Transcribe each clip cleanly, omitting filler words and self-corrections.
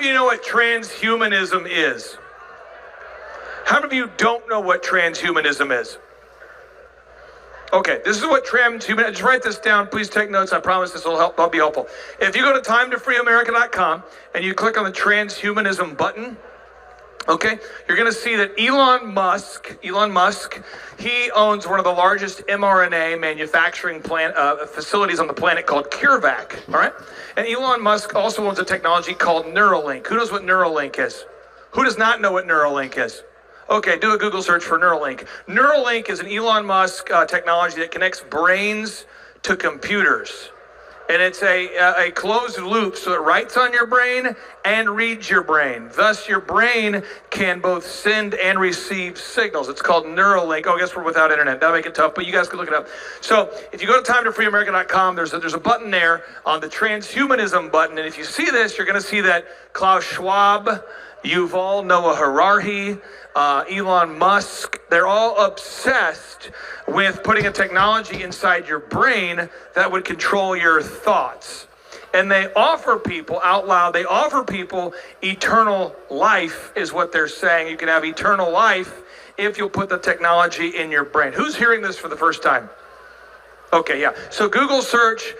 of you know what transhumanism is? How many of you don't know what transhumanism is? Okay, this is what transhumanism, just write this down, please take notes, I promise this will be helpful. If you go to timetofreeamerica.com and you click on the transhumanism button, okay, you're going to see that Elon Musk, he owns one of the largest mRNA manufacturing facilities on the planet called CureVac, all right? And Elon Musk also owns a technology called Neuralink. Who knows what Neuralink is? Who does not know what Neuralink is? Okay, do a Google search for Neuralink. Neuralink is an Elon Musk technology that connects brains to computers. And it's a closed loop, so it writes on your brain and reads your brain. Thus, your brain can both send and receive signals. It's called Neuralink. Oh, I guess we're without internet. That'll make it tough, but you guys can look it up. So if you go to timetofreeamerica.com, there's a button there on the transhumanism button. And if you see this, you're going to see that Klaus Schwab, Yuval Noah Harari, Elon Musk, they're all obsessed with putting a technology inside your brain that would control your thoughts. And they offer people out loud, they offer people eternal life is what they're saying. You can have eternal life if you'll put the technology in your brain. Who's hearing this for the first time? Okay, yeah. So Google search,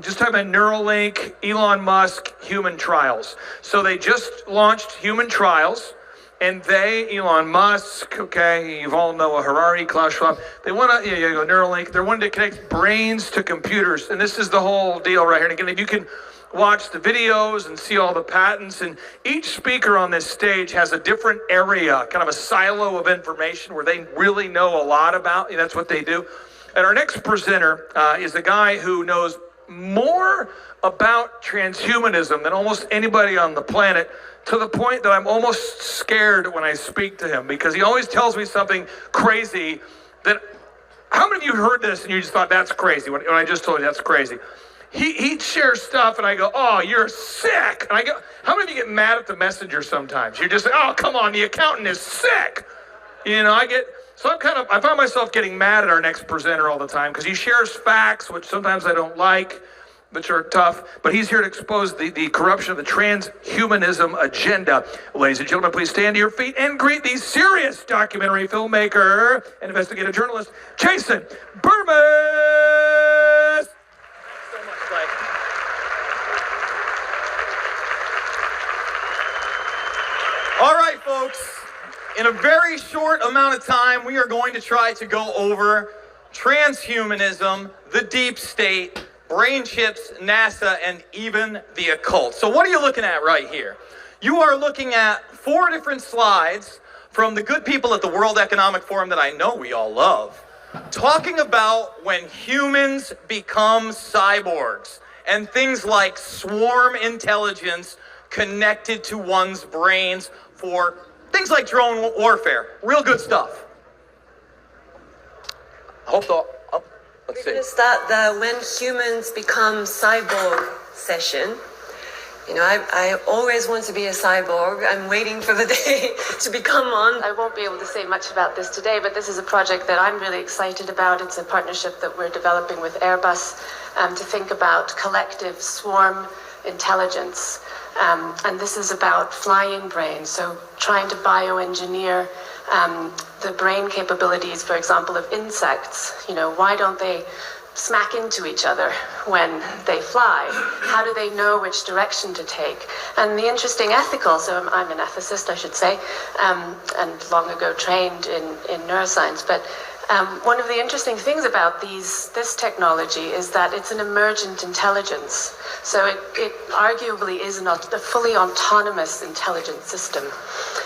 just type in Neuralink, Elon Musk, human trials. So they just launched human trials, and Elon Musk, okay, Yuval Noah Harari, Klaus Schwab, they want to, Neuralink, they're wanting to connect brains to computers, and this is the whole deal right here. And again, if you can watch the videos and see all the patents, and each speaker on this stage has a different area, kind of a silo of information where they really know a lot about, that's what they do. And our next presenter is a guy who knows more about transhumanism than almost anybody on the planet, to the point that I'm almost scared when I speak to him, because he always tells me something crazy that, how many of you heard this and you just thought that's crazy when I just told you that's crazy? He shares stuff and I go, oh, you're sick. And I go, how many of you get mad at the messenger sometimes? You're just like, oh, come on, the accountant is sick. So I find myself getting mad at our next presenter all the time because he shares facts, which sometimes I don't like, which are tough, but he's here to expose the corruption of the transhumanism agenda. Ladies and gentlemen, please stand to your feet and greet the serious documentary filmmaker and investigative journalist, Jason Burmas. Thanks so much, Blake. All right, folks. In a very short amount of time, we are going to try to go over transhumanism, the deep state, brain chips, NASA, and even the occult. So what are you looking at right here? You are looking at 4 different slides from the good people at the World Economic Forum that I know we all love, talking about when humans become cyborgs and things like swarm intelligence connected to one's brains for things like drone warfare. Real good stuff. I hope the... We're going to start the when humans become cyborg session. I always want to be a cyborg. I'm waiting for the day to become one. I won't be able to say much about this today, but this is a project that I'm really excited about. It's a partnership that we're developing with Airbus to think about collective swarm intelligence. And this is about flying brains, so trying to bioengineer the brain capabilities, for example, of insects. Why don't they smack into each other when they fly? How do they know which direction to take? And the interesting ethical, so I'm an ethicist, I should say, and long ago trained in neuroscience, but one of the interesting things about this technology is that it's an emergent intelligence. So it arguably is not a fully autonomous intelligent system.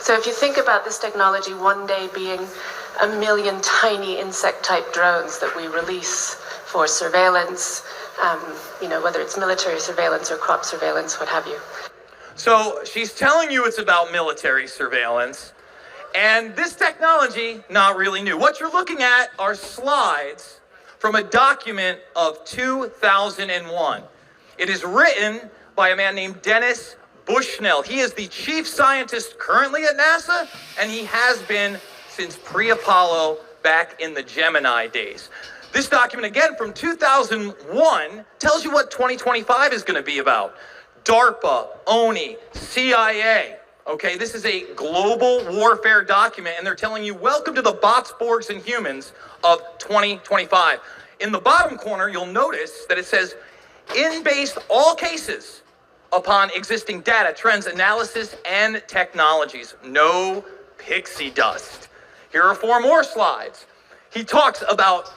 So if you think about this technology one day being 1 million tiny insect-type drones that we release for surveillance, whether it's military surveillance or crop surveillance, what have you. So she's telling you it's about military surveillance. And this technology, not really new. What you're looking at are slides from a document of 2001. It is written by a man named Dennis Bushnell. He is the chief scientist currently at NASA, and he has been since pre-Apollo back in the Gemini days. This document, again, from 2001, tells you what 2025 is going to be about. DARPA, ONI, CIA. Okay, this is a global warfare document, and they're telling you, welcome to the bots, Borgs, and humans of 2025. In the bottom corner, you'll notice that it says, in based all cases upon existing data, trends, analysis, and technologies. No pixie dust. Here are 4 more slides. He talks about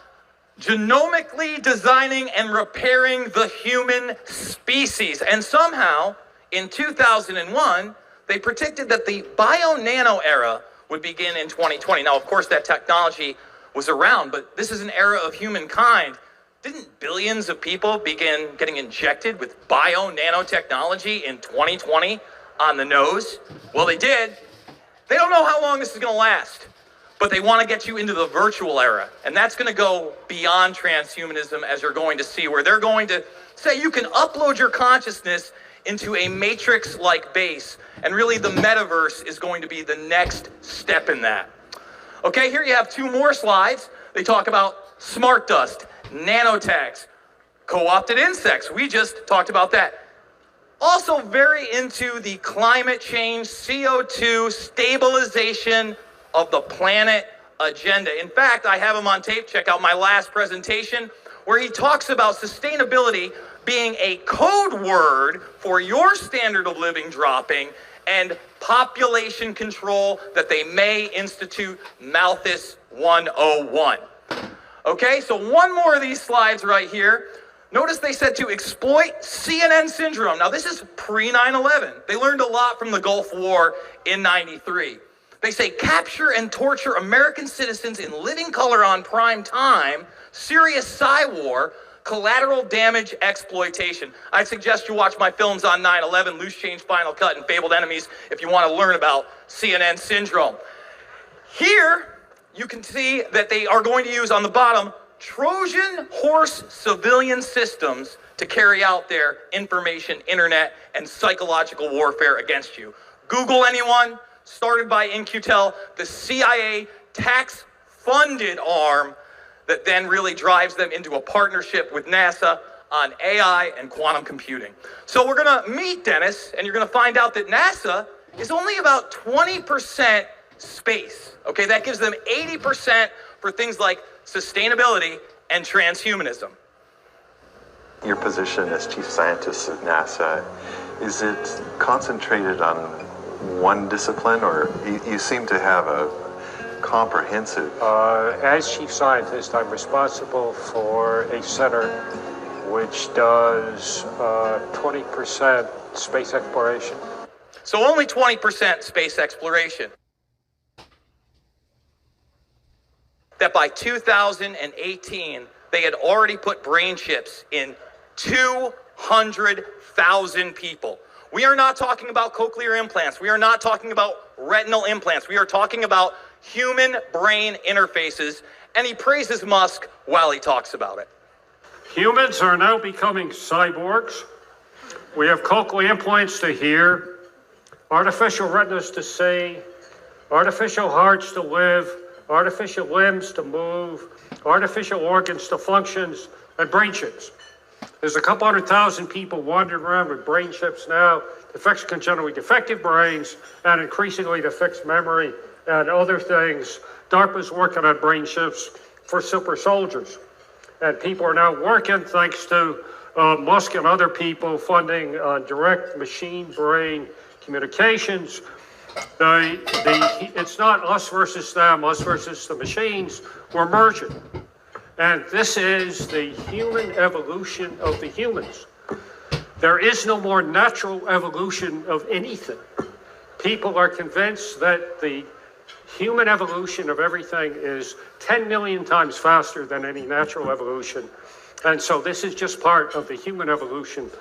genomically designing and repairing the human species. And somehow, in 2001, they predicted that the bio-nano era would begin in 2020. Now, of course, that technology was around, but this is an era of humankind. Didn't billions of people begin getting injected with bio-nanotechnology in 2020 on the nose? Well, they did. They don't know how long this is going to last, but they want to get you into the virtual era. And that's going to go beyond transhumanism, as you're going to see, where they're going to say you can upload your consciousness into a matrix-like base. And really, the metaverse is going to be the next step in that. Okay, here you have 2 more slides. They talk about smart dust, nanotags, co-opted insects. We just talked about that. Also very into the climate change, CO2 stabilization of the planet agenda. In fact, I have him on tape. Check out my last presentation where he talks about sustainability being a code word for your standard of living dropping and population control that they may institute Malthus 101. Okay, so 1 more of these slides right here. Notice they said to exploit CNN syndrome. Now this is pre-9/11. They learned a lot from the Gulf War in '93. They say capture and torture American citizens in living color on prime time, serious Psy-war, collateral damage exploitation. I suggest you watch my films on 9/11, Loose Change, Final Cut, and Fabled Enemies if you want to learn about CNN syndrome. Here, you can see that they are going to use on the bottom Trojan horse civilian systems to carry out their information, internet, and psychological warfare against you. Google anyone, started by In-Q-Tel, the CIA tax-funded arm that then really drives them into a partnership with NASA on AI and quantum computing. So we're gonna meet Dennis, and you're gonna find out that NASA is only about 20% space. Okay, that gives them 80% for things like sustainability and transhumanism. Your position as chief scientist at NASA, is it concentrated on one discipline, or you seem to have a comprehensive... As chief scientist, I'm responsible for a center which does 20% space exploration. So only 20% space exploration. That by 2018, they had already put brain chips in 200,000 people. We are not talking about cochlear implants. We are not talking about retinal implants. We are talking about human brain interfaces. And he praises Musk while he talks about it. Humans are now becoming cyborgs. We have cochlear implants to hear, artificial retinas to see, artificial hearts to live, artificial limbs to move, artificial organs to functions, and brain chips. There's a couple 100,000 people wandering around with brain chips now to fix congenitally defective brains and increasingly to fix memory and other things. DARPA's working on brain chips for super soldiers. And people are now working, thanks to Musk and other people, funding direct machine-brain communications. It's not us versus them, us versus the machines. We're merging. And this is the human evolution of the humans. There is no more natural evolution of anything. People are convinced that the human evolution of everything is 10 million times faster than any natural evolution. And so this is just part of the human evolution.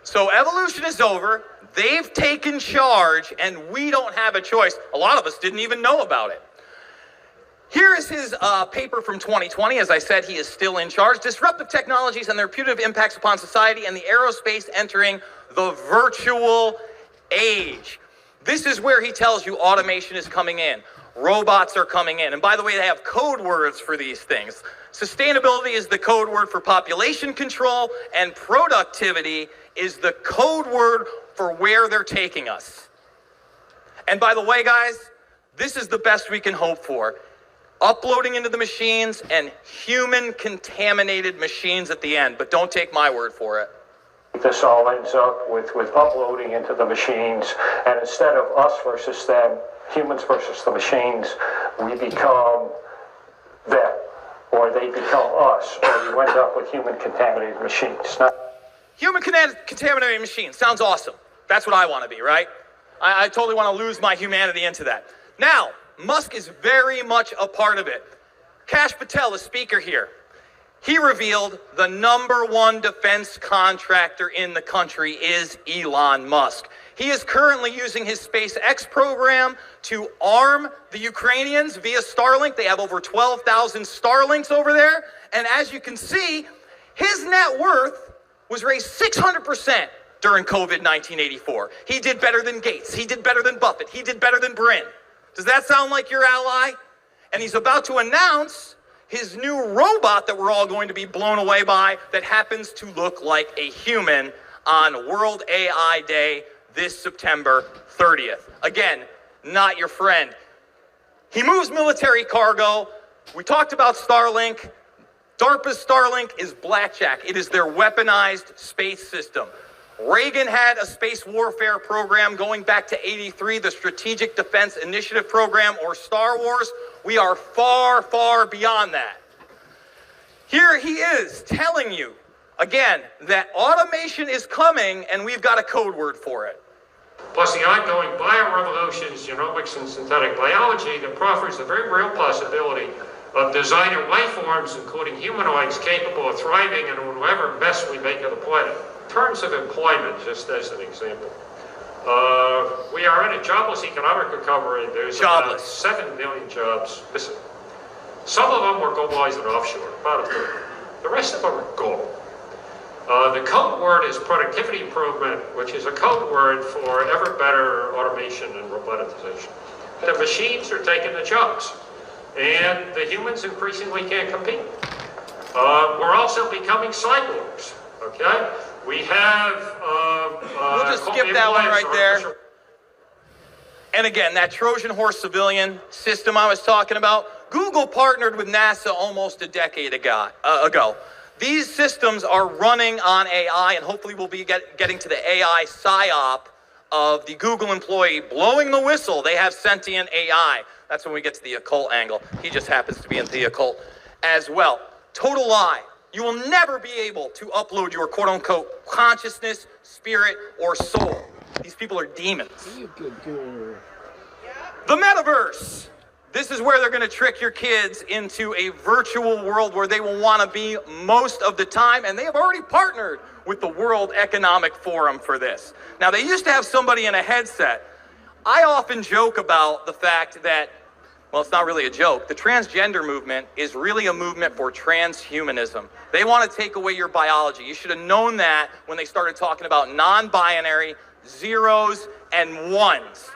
So evolution is over. They've taken charge, and we don't have a choice. A lot of us didn't even know about it. Here is his paper from 2020. As I said, he is still in charge. Disruptive technologies and their putative impacts upon society and the aerospace entering the virtual age. This is where he tells you automation is coming in. Robots are coming in. And by the way, they have code words for these things. Sustainability is the code word for population control, and productivity is the code word for where they're taking us. And by the way, guys, this is the best we can hope for. Uploading into the machines and human contaminated machines at the end, but don't take my word for it. This all ends up with uploading into the machines, and instead of us versus them, humans versus the machines, we become them, or they become us, or you end up with human contaminated machines. Human contaminated machines sounds awesome. That's what I want to be, right? I totally want to lose my humanity into that. Now, Musk is very much a part of it. Kash Patel, the speaker here, he revealed the #1 defense contractor in the country is Elon Musk. He is currently using his SpaceX program to arm the Ukrainians via Starlink. They have over 12,000 Starlinks over there. And as you can see, his net worth was raised 600% during COVID 1984. He did better than Gates. He did better than Buffett. He did better than Brin. Does that sound like your ally? And he's about to announce his new robot that we're all going to be blown away by that happens to look like a human on World AI Day this September 30th. Again, not your friend. He moves military cargo. We talked about Starlink. DARPA's Starlink is blackjack. It is their weaponized space system. Reagan had a space warfare program going back to '83, the Strategic Defense Initiative Program, or Star Wars. We are far, far beyond that. Here he is telling you, again, that automation is coming and we've got a code word for it. Plus the ongoing biorevolutions, genomics, and synthetic biology that proffers the very real possibility of designing life forms, including humanoids, capable of thriving in whatever mess we make of the planet. In terms of employment, just as an example, we are in a jobless economic recovery. There's about 7 million jobs. Listen, some of them were globalized and offshore, about a third. The rest of them are gone. The code word is productivity improvement, which is a code word for ever better automation and robotization. The machines are taking the jobs, and the humans increasingly can't compete. We're also becoming cyborgs, okay? We have... we'll just skip that one right there. And again, that Trojan horse civilian system I was talking about, Google partnered with NASA almost a decade ago. These systems are running on AI, and hopefully we'll be getting to the AI psyop of the Google employee blowing the whistle. They have sentient AI. That's when we get to the occult angle. He just happens to be in the occult as well. Total lie. You will never be able to upload your quote-unquote consciousness, spirit, or soul. These people are demons. The metaverse. This is where they're going to trick your kids into a virtual world where they will want to be most of the time, and they have already partnered with the World Economic Forum for this. Now, they used to have somebody in a headset. I often joke about the fact that, well, it's not really a joke. The transgender movement is really a movement for transhumanism. They want to take away your biology. You should have known that when they started talking about non-binary, zeros, and ones.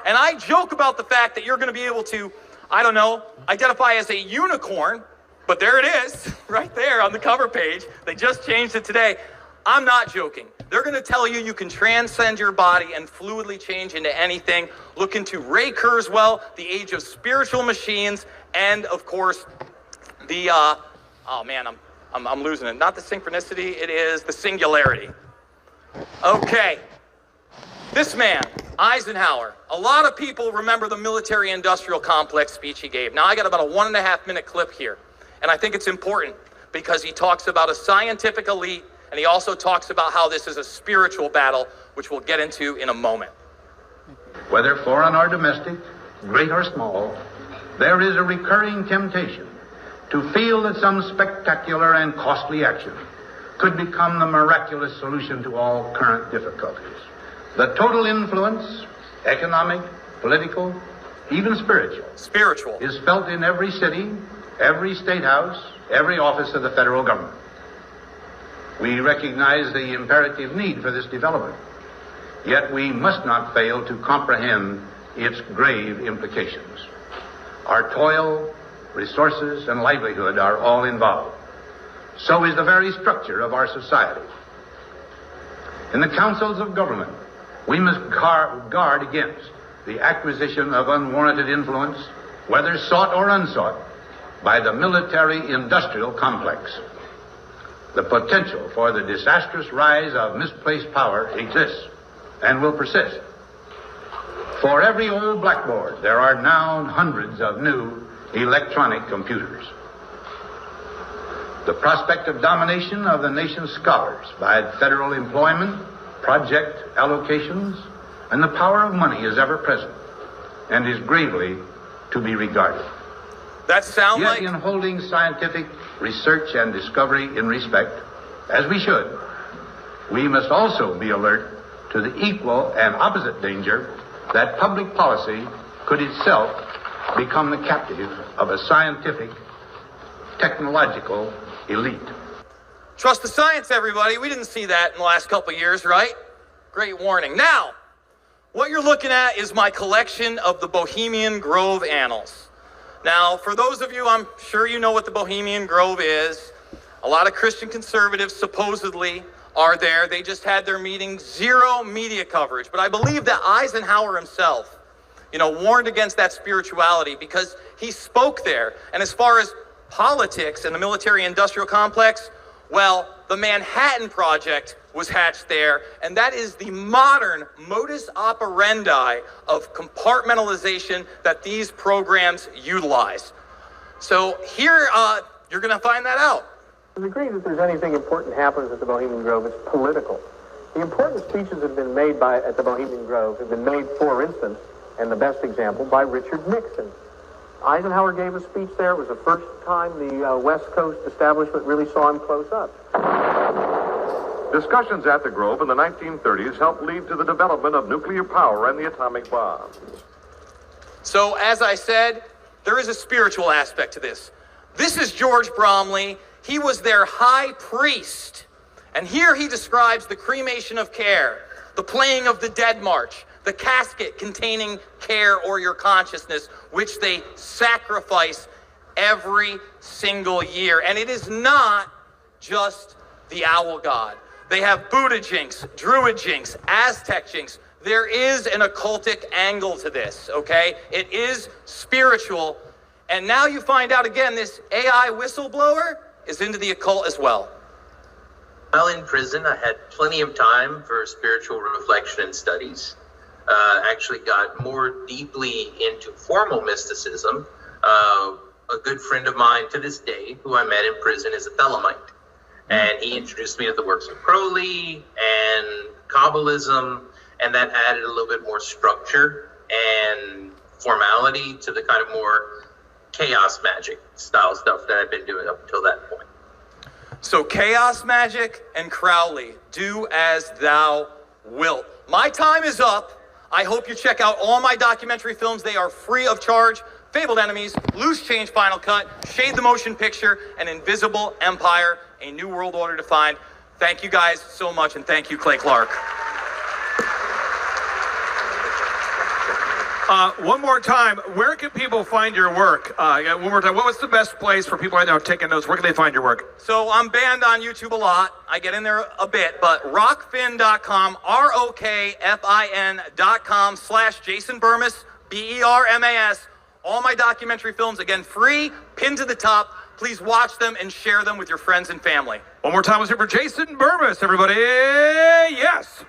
And I joke about the fact that you're going to be able to, I don't know, identify as a unicorn, but there it is, right there on the cover page. They just changed it today. I'm not joking. They're going to tell you you can transcend your body and fluidly change into anything. Look into Ray Kurzweil, The Age of Spiritual Machines, and of course, the, oh man, I'm losing it. Not the synchronicity, it is the singularity. Okay. This man, Eisenhower, a lot of people remember the military-industrial complex speech he gave. Now, I got about a 1.5-minute clip here, and I think it's important because he talks about a scientific elite, and he also talks about how this is a spiritual battle, which we'll get into in a moment. Whether foreign or domestic, great or small, there is a recurring temptation to feel that some spectacular and costly action could become the miraculous solution to all current difficulties. The total influence, economic, political, even spiritual, is felt in every city, every state house, every office of the federal government. We recognize the imperative need for this development, yet we must not fail to comprehend its grave implications. Our toil, resources, and livelihood are all involved. So is the very structure of our society. In the councils of government, we must guard against the acquisition of unwarranted influence, whether sought or unsought, by the military-industrial complex. The potential for the disastrous rise of misplaced power exists and will persist. For every old blackboard, there are now hundreds of new electronic computers. The prospect of domination of the nation's scholars by federal employment, project allocations, and the power of money is ever present and is gravely to be regarded. That sound Yet like... in holding scientific research and discovery in respect, as we should, we must also be alert to the equal and opposite danger that public policy could itself become the captive of a scientific, technological elite. Trust the science, everybody. We didn't see that in the last couple of years, right? Great warning. Now, what you're looking at is my collection of the Bohemian Grove Annals. Now, for those of you, I'm sure you know what the Bohemian Grove is. A lot of Christian conservatives supposedly are there. They just had their meeting, zero media coverage. But I believe that Eisenhower himself, warned against that spirituality because he spoke there. And as far as politics and the military-industrial complex, well, the Manhattan Project was hatched there, and that is the modern modus operandi of compartmentalization that these programs utilize. So here, you're going to find that out. To the degree that there's anything important happens at the Bohemian Grove, it's political. The important speeches have been made at the Bohemian Grove have been made, for instance, and the best example, by Richard Nixon. Eisenhower gave a speech there. It was the first time the West Coast establishment really saw him close up. Discussions at the Grove in the 1930s helped lead to the development of nuclear power and the atomic bomb. So, as I said, there is a spiritual aspect to this. This is George Bromley. He was their high priest. And here he describes the cremation of care, the playing of the Dead March, the casket containing care or your consciousness, which they sacrifice every single year. And it is not just the owl god. They have Buddha jinx, Druid jinx, Aztec jinx. There is an occultic angle to this, okay? It is spiritual. And now you find out again, this AI whistleblower is into the occult as well. While in prison, I had plenty of time for spiritual reflection and studies. Actually got more deeply into formal mysticism. A good friend of mine to this day, who I met in prison, is a Thelemite. And he introduced me to the works of Crowley and Kabbalism, and that added a little bit more structure and formality to the kind of more chaos magic style stuff that I've been doing up until that point. So chaos magic and Crowley, do as thou wilt. My time is up. I hope you check out all my documentary films. They are free of charge. Fabled Enemies, Loose Change Final Cut, Shade the Motion Picture, and Invisible Empire, A New World Order Defined. Thank you guys so much, and thank you, Clay Clark. One more time, where can people find your work? One more time, what's the best place for people right now taking notes? Where can they find your work? So I'm banned on YouTube a lot. I get in there a bit, but rockfin.com, ROKFIN.com/Jason Burmas, BERMAS. All my documentary films, again, free, pinned to the top. Please watch them and share them with your friends and family. One more time, let's hear for Jason Burmas, everybody. Yes.